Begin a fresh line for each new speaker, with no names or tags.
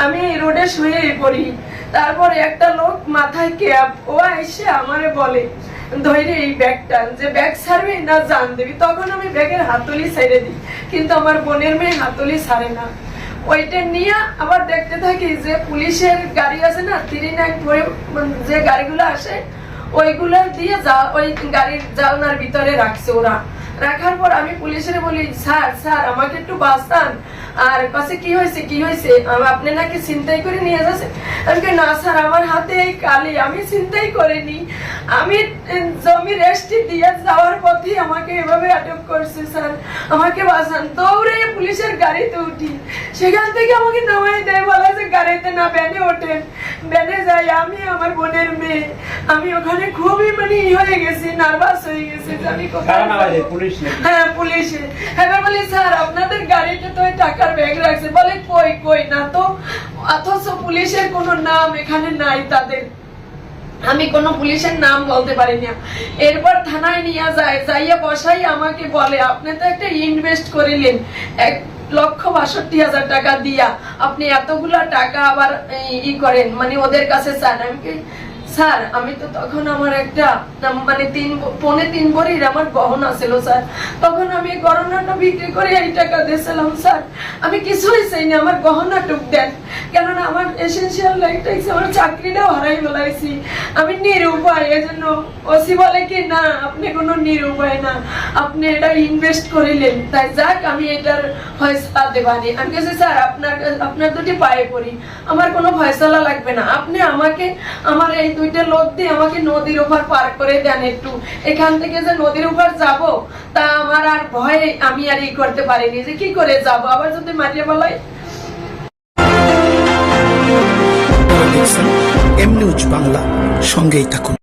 আমি রোডে শুয়ে পড়ি। তারপরে একটা লোক মাথায় ক্যাপ, ও এসে আমারে বলে ধরে এই ব্যাগটা, যে ব্যাগ ছাড়বি না জান দিবি। তখন আমি ব্যাগের হাতলি ছেড়ে দিই, কিন্তু আমার বোনের মেয়ে হাতলি ছাড়ে না। ওইটা নিয়ে আবার দেখতে থাকি যে পুলিশের গাড়ি আছে না, 39 যে গাড়িগুলো আসে, ওইগুলো দিয়ে ওই গাড়ির জানলার ভিতরে রাখছে ওরা। রাখার পর আমি পুলিশের বলি, স্যার স্যার আমাকে একটু বাঁচান। আর কাছে কি হয়েছে আপনি নাকি ছিনতাই করে নিয়ে যাচ্ছে। আমি না স্যার, আমার হাতে এই কালি, আমি ছিনতাই করিনি, আমি জমি রেস্টি দিয়ে যাওয়ার পথে আমাকে এভাবে আটক করছে স্যার, আমাকে বাঁচান। দৌড়ে পুলিশের গাড়িতে উঠি, সেখান থেকে আমাকে নামাই দেয়, বলা যে গাড়িতে না ভ্যানে ওঠেন। ভ্যানে যাই আমি, আমার বোনের মেয়ে। আমি ওখানে খুবই হয়ে গেছি, নার্ভাস হয়ে গেছি যে আমি হ্যাঁ পুলিশে। এবার বলি স্যার আপনাদের গাড়িতে তো টাকার ব্যাগ রাখছে। বলে কই না তো, অথচ পুলিশের কোনো নাম এখানে নাই তাদের। আমি কোনো পুলিশের নাম বলতে পারি না। এরপর থানায় নিয়ে যাইয়া বসাই, আমাকে বলে আপনি তো একটা ইনভেস্ট করিলেন 1,62,000 টাকা দিয়া, আপনি এতগুলা টাকা আবার করেন, ওদের কাছে চান। আমি স্যার আমি তো তখন আমার একটা 3.5 ভরির আমার গহনা ছিল স্যার, তখন আমি গহনাটা বিক্রি করে এই টাকা দিয়েছিলাম স্যার। আমি কিছুই চাই না, আমার গহনাটুক দেন, কেননা আমার এসেন্সিয়াল লাইফটা, আমার চাকরিটাও হারাই ফেলাইছি, আমি নিরুপায়। এজন্য ওসি বলে কি না আপনি কোনো নিরুপায় না, আপনি এটা ইনভেস্ট করিলেন, তাই যাক আমি এটার ফয়সালা দেবানি। আমি কাছে স্যার আপনার দুটি পায়ে পড়ি, আমার কোনো ফয়সালা লাগবে না, আপনি আমাকে আমার এই 2টা লোক দিয়ে আমাকে নদীর ওপার পার করে দেন একটু। এখান থেকে যে নদীর ওপার যাব, তা আমার আর ভয়ে আমি আর করতে পারিনি যে কি করে যাব, আবার যদি মারিয়ে বলাই।
এম নিউজ বাংলা, সঙ্গেই থাকুন।